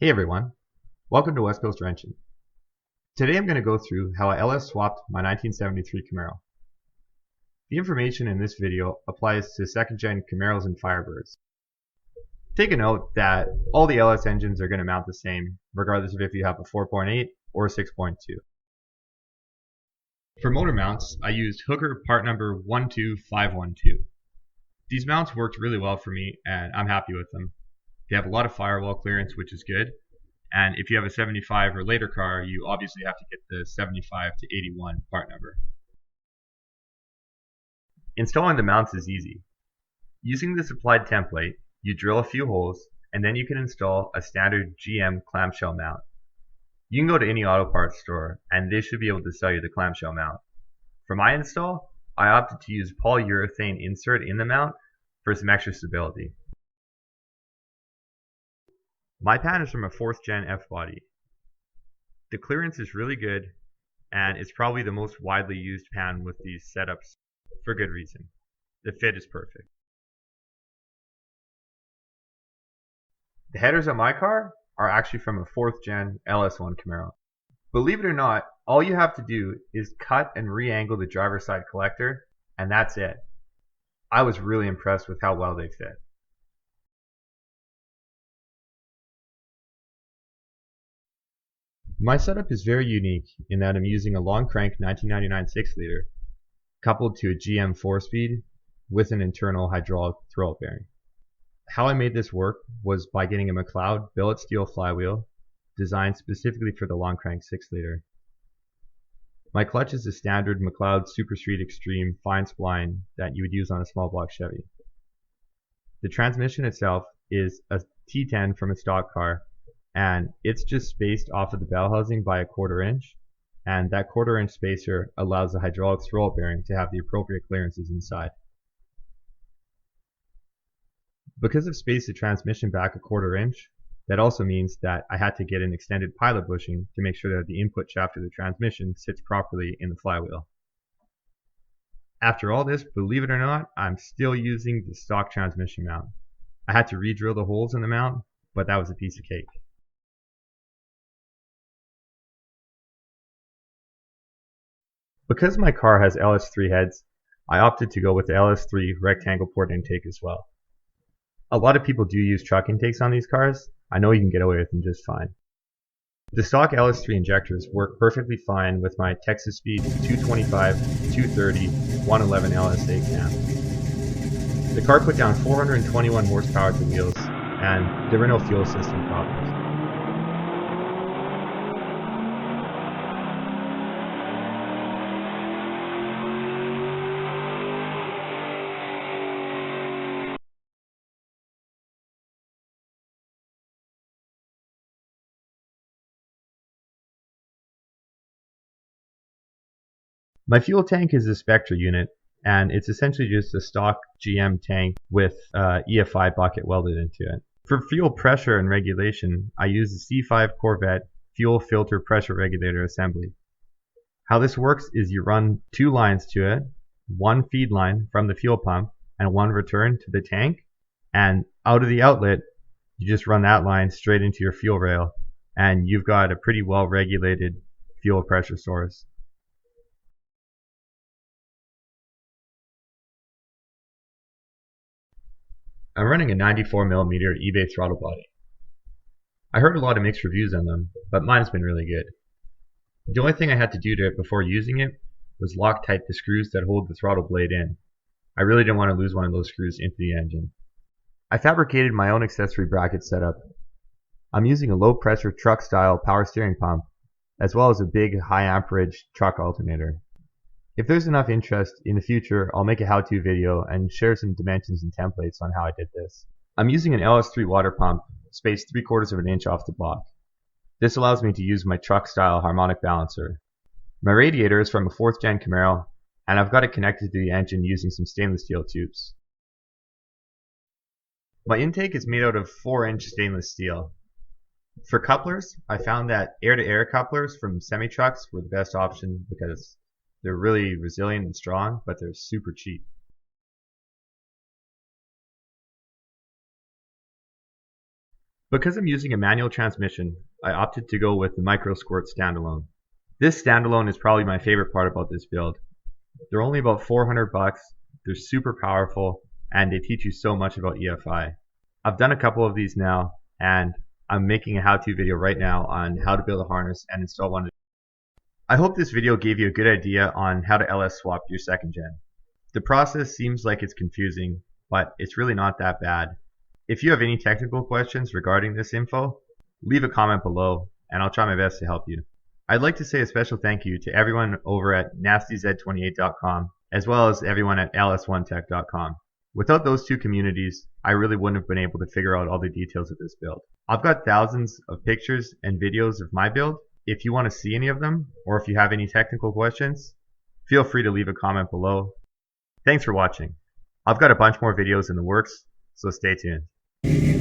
Hey everyone, welcome to West Coast Wrenching. Today I'm going to go through how I LS swapped my 1973 Camaro. The information in this video applies to second gen Camaros and Firebirds. Take a note that all the LS engines are going to mount the same, regardless of if you have a 4.8 or a 6.2. For motor mounts, I used Hooker part number 12512. These mounts worked really well for me and I'm happy with them. They have a lot of firewall clearance, which is good. And if you have a 75 or later car, you obviously have to get the 75 to 81 part number. Installing the mounts is easy. Using the supplied template, you drill a few holes, and then you can install a standard GM clamshell mount. You can go to any auto parts store, and they should be able to sell you the clamshell mount. For my install, I opted to use polyurethane insert in the mount for some extra stability. My pan is from a 4th gen F-body. The clearance is really good, and it's probably the most widely used pan with these setups for good reason. The fit is perfect. The headers on my car are actually from a 4th gen LS1 Camaro. Believe it or not, all you have to do is cut and re-angle the driver's side collector, and that's it. I was really impressed with how well they fit. My setup is very unique in that I'm using a long crank 1999 6-liter coupled to a GM 4-speed with an internal hydraulic throw-up bearing. How I made this work was by getting a McLeod billet steel flywheel designed specifically for the long crank 6-liter. My clutch is a standard McLeod Super Street Extreme fine spline that you would use on a small block Chevy. The transmission itself is a T10 from a stock car, and it's just spaced off of the bell housing by a 1/4 inch, and that 1/4 inch spacer allows the hydraulic throw-up bearing to have the appropriate clearances inside. Because I've spaced the transmission back a 1/4 inch, that also means that I had to get an extended pilot bushing to make sure that the input shaft of the transmission sits properly in the flywheel. After all this, believe it or not, I'm still using the stock transmission mount. I had to re-drill the holes in the mount, but that was a piece of cake. Because my car has LS3 heads, I opted to go with the LS3 rectangle port intake as well. A lot of people do use truck intakes on these cars. I know you can get away with them just fine. The stock LS3 injectors work perfectly fine with my Texas Speed 225, 230, 111 LS8 cam. The car put down 421 horsepower to wheels, and there were no fuel system problems. My fuel tank is a Spectra unit, and it's essentially just a stock GM tank with EFI bucket welded into it. For fuel pressure and regulation, I use the C5 Corvette fuel filter pressure regulator assembly. How this works is you run 2 lines to it, one feed line from the fuel pump and one return to the tank, and out of the outlet, you just run that line straight into your fuel rail, and you've got a pretty well regulated fuel pressure source. I'm running a 94mm eBay throttle body. I heard a lot of mixed reviews on them, but mine's been really good. The only thing I had to do to it before using it was lock tight the screws that hold the throttle blade in. I really didn't want to lose one of those screws into the engine. I fabricated my own accessory bracket setup. I'm using a low pressure truck style power steering pump, as well as a big high amperage truck alternator. If there's enough interest, in the future I'll make a how-to video and share some dimensions and templates on how I did this. I'm using an LS3 water pump spaced 3/4 of an inch off the block. This allows me to use my truck style harmonic balancer. My radiator is from a 4th gen Camaro, and I've got it connected to the engine using some stainless steel tubes. My intake is made out of 4-inch stainless steel. For couplers, I found that air-to-air couplers from semi-trucks were the best option because they're really resilient and strong, but they're super cheap. Because I'm using a manual transmission, I opted to go with the Microsquirt standalone. This standalone is probably my favorite part about this build. They're only about 400 bucks, they're super powerful, and they teach you so much about EFI. I've done a couple of these now, and I'm making a how-to video right now on how to build a harness and install one. I hope this video gave you a good idea on how to LS swap your second gen. The process seems like it's confusing, but it's really not that bad. If you have any technical questions regarding this info, leave a comment below and I'll try my best to help you. I'd like to say a special thank you to everyone over at nastyz28.com as well as everyone at ls1tech.com. Without those two communities, I really wouldn't have been able to figure out all the details of this build. I've got thousands of pictures and videos of my build. If you want to see any of them, or if you have any technical questions, feel free to leave a comment below. Thanks for watching. I've got a bunch more videos in the works, so stay tuned.